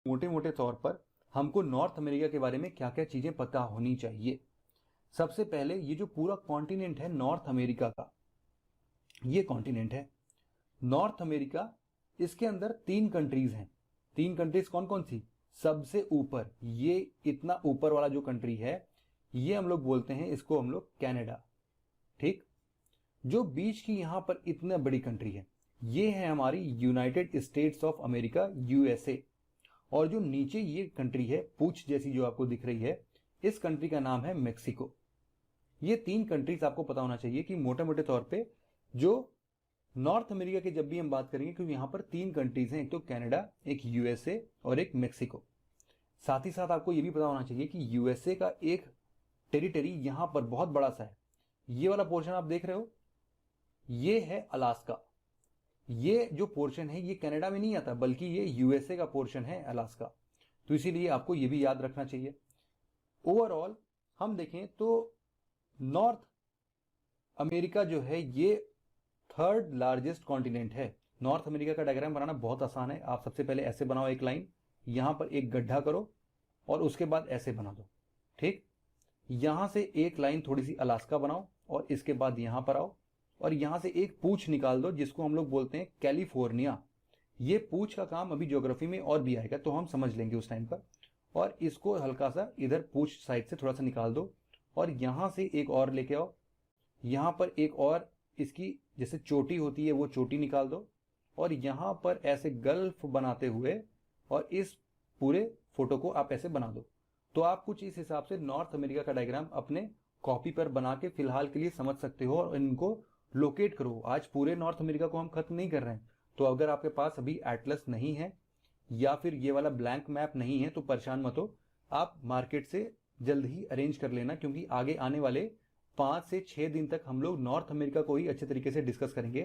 मोटे मोटे तौर पर हमको नॉर्थ अमेरिका के बारे में क्या क्या चीजें पता होनी चाहिए। सबसे पहले ये जो पूरा कॉन्टिनेंट है नॉर्थ अमेरिका का, ये कॉन्टिनेंट है नॉर्थ अमेरिका, इसके अंदर 3 कंट्रीज हैं। 3 कंट्रीज कौन कौन सी? सबसे ऊपर ये इतना ऊपर वाला जो कंट्री है ये हम लोग बोलते हैं इसको हम लोग कनाडा, ठीक। जो बीच की यहां पर इतनी बड़ी कंट्री है ये है हमारी United states of America, USA. और जो नीचे ये कंट्री है पूंछ जैसी जो आपको दिख रही है, इस कंट्री का नाम है मेक्सिको। ये 3 कंट्रीज आपको पता होना चाहिए कि मोटे मोटे तौर पे जो नॉर्थ अमेरिका की जब भी हम बात करेंगे, क्योंकि यहां पर 3 कंट्रीज हैं, एक तो कनाडा, एक यूएसए और एक मेक्सिको। साथ ही साथ आपको यह भी पता होना चाहिए कि यूएसए का एक टेरिटरी यहां पर बहुत बड़ा सा है। ये वाला पोर्शन आप देख रहे हो, ये है अलास्का। ये जो पोर्शन है ये कनाडा में नहीं आता, बल्कि ये यूएसए का पोर्शन है अलास्का। तो इसीलिए आपको ये भी याद रखना चाहिए। ओवरऑल हम देखें तो नॉर्थ अमेरिका जो है ये 3rd लार्जेस्ट कॉन्टिनेंट है। नॉर्थ अमेरिका का डायग्राम बनाना बहुत आसान है। आप सबसे पहले ऐसे बनाओ एक लाइन, यहां पर एक गड्ढा करो और उसके बाद ऐसे बना दो, ठीक। यहां से एक लाइन थोड़ी सी अलास्का बनाओ और इसके बाद यहां पर आओ और यहां से एक पूंछ निकाल दो जिसको हम लोग बोलते हैं कैलिफोर्निया। ये पूंछ का काम अभी ज्योग्राफी में और भी आएगा तो हम समझ लेंगे उस टाइम पर। और इसको हल्का सा इधर पूंछ साइड से थोड़ा सा निकाल दो और यहां से एक और लेके आओ, यहां पर एक और इसकी जैसे चोटी होती है वो चोटी निकाल दो और यहां पर ऐसे गल्फ बनाते हुए और इस पूरे फोटो को आप ऐसे बना दो। तो आप कुछ इस हिसाब से नॉर्थ अमेरिका का डायग्राम अपने कॉपी पर बना के फिलहाल के लिए समझ सकते हो और इनको लोकेट करो। आज पूरे नॉर्थ अमेरिका को हम खत्म नहीं कर रहे हैं, तो अगर आपके पास अभी एटलस नहीं है या फिर ये वाला ब्लैंक मैप नहीं है तो परेशान मत हो, आप मार्केट से जल्द ही अरेंज कर लेना, क्योंकि आगे आने वाले 5 से 6 दिन तक हम लोग नॉर्थ अमेरिका को ही अच्छे तरीके से डिस्कस करेंगे,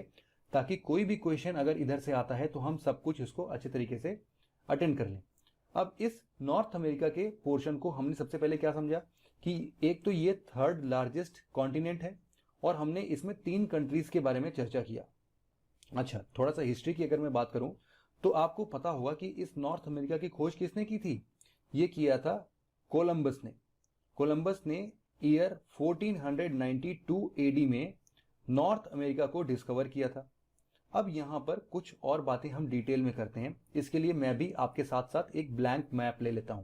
ताकि कोई भी क्वेश्चन अगर इधर से आता है तो हम सब कुछ इसको अच्छे तरीके से अटेंड कर लें। अब इस नॉर्थ अमेरिका के पोर्शन को हमने सबसे पहले क्या समझा कि एक तो ये 3rd लार्जेस्ट कॉन्टिनेंट है और हमने इसमें 3 कंट्रीज के बारे में चर्चा किया। अच्छा, थोड़ा सा हिस्ट्री की अगर मैं बात करूं तो आपको पता होगा कि इस नॉर्थ अमेरिका की खोज किसने की थी? ये किया था कोलंबस ने। कोलंबस ने ईयर 1492 एडी में नॉर्थ अमेरिका को डिस्कवर किया था। अब यहां पर कुछ और बातें हम डिटेल में करते हैं। इसके लिए मैं भी आपके साथ साथ एक ब्लैंक मैप ले लेता हूं,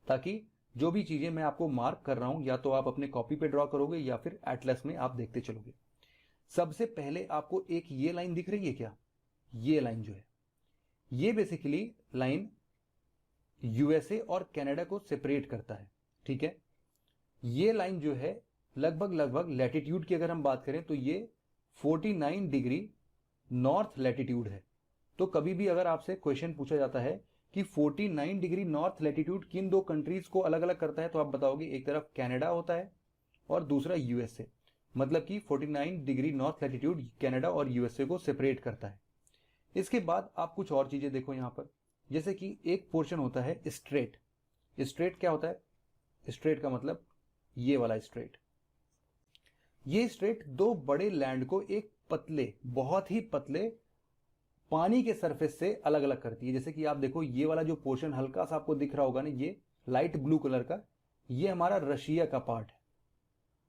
ताकि जो भी चीजें मैं आपको मार्क कर रहा हूं या तो आप अपने कॉपी पे ड्रॉ करोगे या फिर एटलस में आप देखते चलोगे। सबसे पहले आपको एक ये लाइन दिख रही है क्या? ये लाइन जो है ये बेसिकली लाइन यूएसए और कनाडा को सेपरेट करता है, ठीक है। ये लाइन जो है लगभग लैटिट्यूड की अगर हम बात करें तो ये 49 डिग्री नॉर्थ लैटिट्यूड है। तो कभी भी अगर आपसे क्वेश्चन पूछा जाता है कि 49 डिग्री नॉर्थ लैटिट्यूड किन 2 कंट्रीज को अलग अलग करता है, तो आप बताओगे एक तरफ कनाडा होता है और दूसरा यूएसए। मतलब कि 49 डिग्री नॉर्थ लैटिट्यूड कनाडा और यूएसए को सेपरेट करता है। इसके बाद आप कुछ और चीजें देखो यहां पर, जैसे कि एक पोर्शन होता है स्ट्रेट। स्ट्रेट क्या होता है? स्ट्रेट का मतलब ये वाला स्ट्रेट। ये स्ट्रेट 2 बड़े लैंड को एक पतले, बहुत ही पतले पानी के सरफेस से अलग अलग करती है। जैसे कि आप देखो ये वाला जो पोर्शन हल्का सा आपको दिख रहा होगा ना, ये लाइट ब्लू कलर का, ये हमारा रशिया का पार्ट है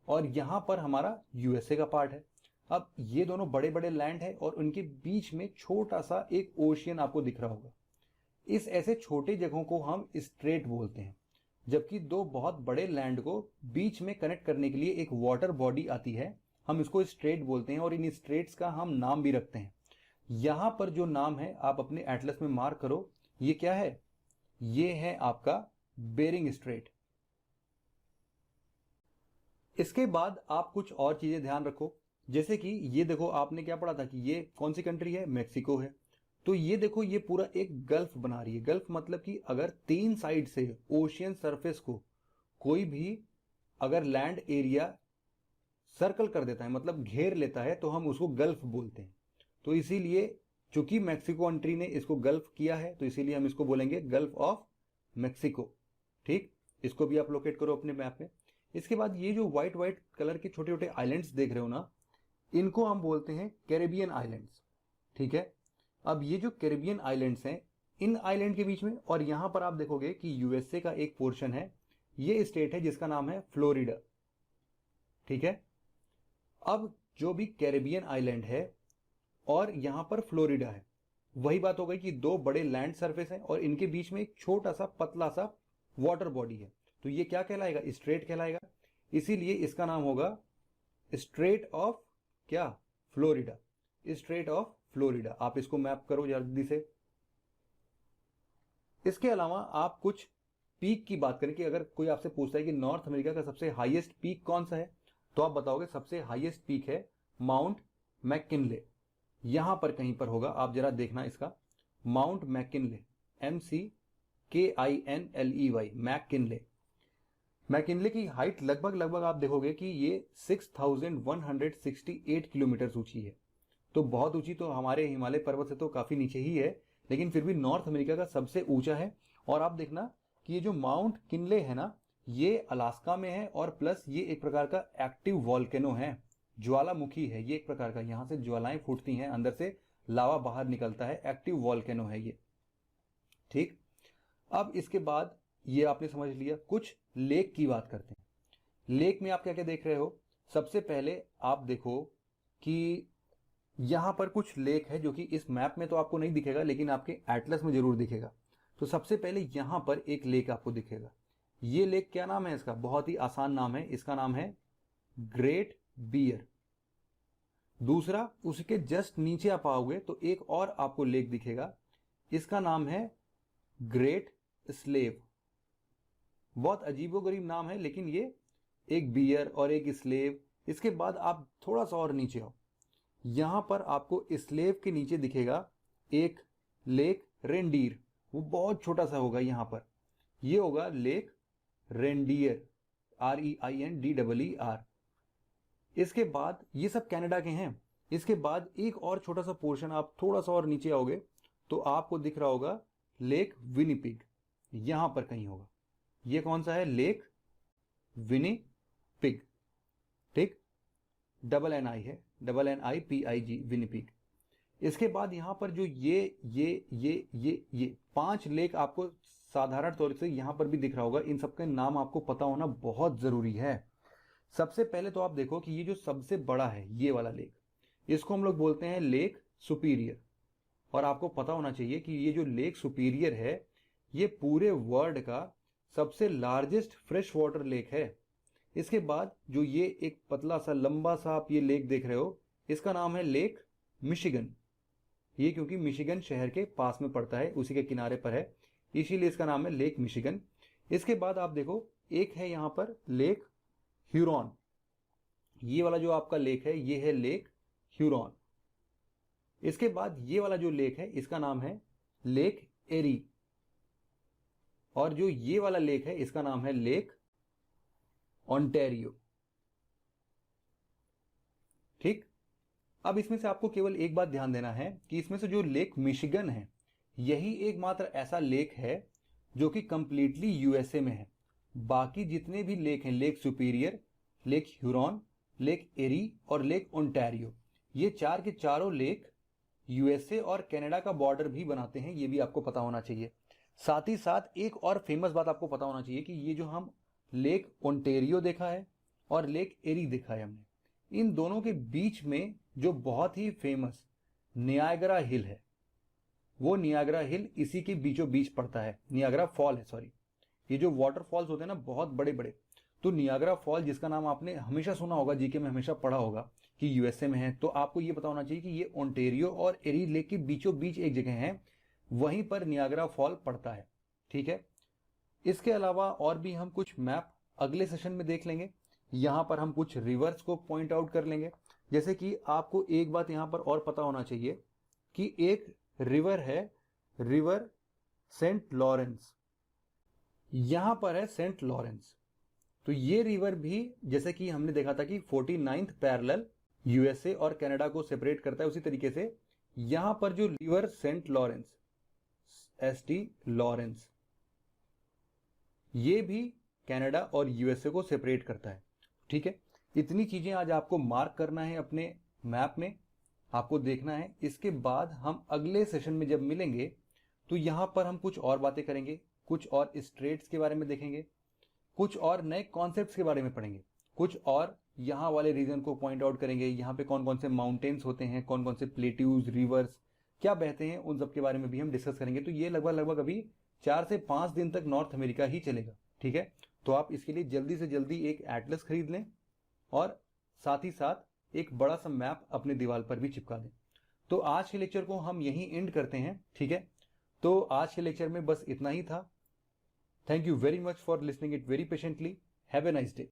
और यहां पर हमारा यूएसए का पार्ट है। अब ये दोनों बड़े बड़े लैंड है और उनके बीच में छोटा सा एक ओशियन आपको दिख रहा होगा। इस ऐसे छोटे जगहों को हम स्ट्रेट बोलते हैं। जबकि 2 बहुत बड़े लैंड को बीच में कनेक्ट करने के लिए एक वाटर बॉडी आती है, हम इसको स्ट्रेट बोलते हैं और इन स्ट्रेट्स का हम नाम भी रखते हैं। यहां पर जो नाम है आप अपने एटलस में मार्क करो, ये क्या है? ये है आपका बेरिंग स्ट्रेट। इसके बाद आप कुछ और चीजें ध्यान रखो, जैसे कि ये देखो आपने क्या पढ़ा था कि ये कौन सी कंट्री है? मेक्सिको है। तो ये देखो ये पूरा एक गल्फ बना रही है। गल्फ मतलब कि अगर 3 साइड से ओशियन सरफेस को कोई भी अगर लैंड एरिया सर्कल कर देता है, मतलब घेर लेता है, तो हम उसको गल्फ बोलते हैं। तो इसीलिए चूंकि मेक्सिको कंट्री ने इसको गल्फ किया है तो इसीलिए हम इसको बोलेंगे गल्फ ऑफ मेक्सिको, ठीक। इसको भी आप लोकेट करो अपने मैप में। इसके बाद ये जो व्हाइट व्हाइट कलर के छोटे छोटे आइलैंड्स देख रहे हो ना, इनको हम बोलते हैं कैरेबियन आइलैंड्स, ठीक है। अब ये जो कैरेबियन आइलैंड्स हैं इन आइलैंड के बीच में, और यहां पर आप देखोगे कि यूएसए का एक पोर्शन है, ये स्टेट है जिसका नाम है फ्लोरिडा। ठीक है, अब जो भी कैरेबियन आइलैंड है और यहां पर फ्लोरिडा है, वही बात हो गई कि दो बड़े लैंड सरफेस हैं और इनके बीच में एक छोटा सा पतला सा वाटर बॉडी है, तो ये क्या कहलाएगा, स्ट्रेट कहलाएगा। इसीलिए इसका नाम होगा स्ट्रेट ऑफ क्या, फ्लोरिडा, स्ट्रेट ऑफ फ्लोरिडा। आप इसको मैप करो जल्दी से। इसके अलावा आप कुछ पीक की बात करें कि अगर कोई आपसे पूछता है कि नॉर्थ अमेरिका का सबसे हाईएस्ट पीक कौन सा है, तो आप बताओगे सबसे हाईएस्ट पीक है माउंट मैककिनले। यहां पर कहीं पर होगा, आप जरा देखना इसका, mount McKinley, MCKINLEY, McKinley. McKinley की हाइट लगभग आप देखोगे कि ये 6168 किलोमीटर ऊंची है। तो बहुत ऊंची, तो हमारे हिमालय पर्वत से तो काफी नीचे ही है, लेकिन फिर भी नॉर्थ अमेरिका का सबसे ऊंचा है। और आप देखना कि ये जो माउंट किनले है ना, ये अलास्का में है, और प्लस ये एक प्रकार का एक्टिव वॉल्केनो है, ज्वालामुखी है ये एक प्रकार का, यहां से ज्वालाएं फूटती हैं, अंदर से लावा बाहर निकलता है, एक्टिव वॉल्केनो है ये। ठीक, अब इसके बाद ये आपने समझ लिया। कुछ लेक की बात करते हैं। लेक में आप क्या क्या देख रहे हो, सबसे पहले आप देखो कि यहां पर कुछ लेक है जो कि इस मैप में तो आपको नहीं दिखेगा, लेकिन आपके एटलस में जरूर दिखेगा। तो सबसे पहले यहां पर एक लेक आपको दिखेगा। ये लेक क्या नाम है इसका, बहुत ही आसान नाम है, इसका नाम है ग्रेट बियर। दूसरा, उसके जस्ट नीचे आप आओगे तो एक और आपको लेक दिखेगा, इसका नाम है ग्रेट स्लेव। बहुत अजीबोगरीब नाम है, लेकिन ये एक बियर और एक स्लेव। इसके बाद आप थोड़ा सा और नीचे आओ, यहां पर आपको स्लेव के नीचे दिखेगा एक लेक रेंडीर, वो बहुत छोटा सा होगा, यहां पर ये होगा लेक रेंडियर, REINDER। इसके बाद ये सब कनाडा के हैं। इसके बाद एक और छोटा सा पोर्शन, आप थोड़ा सा और नीचे आओगे तो आपको दिख रहा होगा लेक विनिपिग, यहां पर कहीं होगा। ये कौन सा है, लेक विनिपिग। ठीक, NNI है, NNIPIG, विनिपिग। इसके बाद यहां पर जो ये 5 लेक आपको साधारण तौर से यहां पर भी दिख रहा होगा, इन सबके नाम आपको पता होना बहुत जरूरी है। सबसे पहले तो आप देखो कि ये जो सबसे बड़ा है ये वाला लेक, इसको हम लोग बोलते हैं लेक सुपीरियर। और आपको पता होना चाहिए कि ये जो लेक सुपीरियर है, ये पूरे वर्ल्ड का सबसे लार्जेस्ट फ्रेश वाटर लेक है। इसके बाद जो ये एक पतला सा लंबा सा आप ये लेक देख रहे हो, इसका नाम है लेक मिशिगन। ये क्योंकि मिशिगन शहर के पास में पड़ता है, उसी के किनारे पर है, इसीलिए इसका नाम है लेक मिशिगन। इसके बाद आप देखो एक है यहां पर लेक ह्यूरॉन। ये वाला जो आपका लेक है ये है लेक ह्यूरॉन। इसके बाद ये वाला जो लेक है इसका नाम है लेक एरी। और जो ये वाला लेक है इसका नाम है लेक ओंटारियो। ठीक, अब इसमें से आपको केवल एक बात ध्यान देना है कि इसमें से जो लेक मिशिगन है, यही एकमात्र ऐसा लेक है जो कि कंप्लीटली यूएसए में है। बाकी जितने भी लेक हैं, Lake Superior, Lake Huron, Lake Erie और लेक ओंटारियो, ये चार के चारों लेक यूएसए और कनाडा का बॉर्डर भी बनाते हैं, ये भी आपको पता होना चाहिए। साथ ही साथ एक और फेमस बात आपको पता होना चाहिए कि ये जो हम लेक ओंटारियो देखा है और लेक एरी देखा है हमने, इन दोनों के बीच में जो बहुत ही फेमस नियाग्रा हिल है, वो नियाग्रा हिल इसी के बीचों बीच पड़ता है। नियाग्रा फॉल है, सॉरी, ये जो वाटरफॉल्स होते हैं ना बहुत बड़े बड़े, तो नियाग्रा फॉल जिसका नाम आपने हमेशा सुना होगा, जीके में हमेशा पढ़ा होगा कि यूएसए में है, तो आपको ये पता होना चाहिए कि ये ओंटारियो और एरी लेक के बीचों बीच एक जगह है, वहीं पर नियाग्रा फॉल पड़ता है। ठीक है, इसके अलावा और भी हम कुछ मैप अगले सेशन में देख लेंगे। यहां पर हम कुछ रिवर्स को पॉइंट आउट कर लेंगे। जैसे कि आपको एक बात यहां पर और पता होना चाहिए कि एक रिवर है, रिवर सेंट लॉरेंस, यहां पर है सेंट लॉरेंस। तो ये रिवर भी जैसे कि हमने देखा था कि 49th पैरेलल यूएसए और कनाडा को सेपरेट करता है, उसी तरीके से यहां पर जो river Saint Lawrence, ST Lawrence, ये भी कनाडा और यूएसए को सेपरेट करता है। ठीक है, इतनी चीजें आज आपको मार्क करना है अपने मैप में, आपको देखना है। इसके बाद हम अगले सेशन में जब मिलेंगे तो यहां पर हम कुछ और बातें करेंगे, कुछ और स्ट्रेट्स के बारे में देखेंगे, कुछ और नए कॉन्सेप्ट्स के बारे में पढ़ेंगे, कुछ और यहाँ वाले रीजन को पॉइंट आउट करेंगे, यहाँ पे कौन कौन से माउंटेन्स होते हैं, कौन कौन से प्लेट्यूज, रिवर्स क्या बहते हैं, उन सब के बारे में भी हम डिस्कस करेंगे। तो ये लगभग लगभग अभी 4 से 5 दिन तक नॉर्थ अमेरिका ही चलेगा, ठीक है। तो आप इसके लिए जल्दी से जल्दी एक एटलस खरीद लें और साथ ही साथ एक बड़ा सा मैप अपने दीवार पर भी चिपका दें। तो आज के लेक्चर को हम यहीं एंड करते हैं, ठीक है। तो आज के लेक्चर में बस इतना ही था। Thank you very much for listening it very patiently. Have a nice day.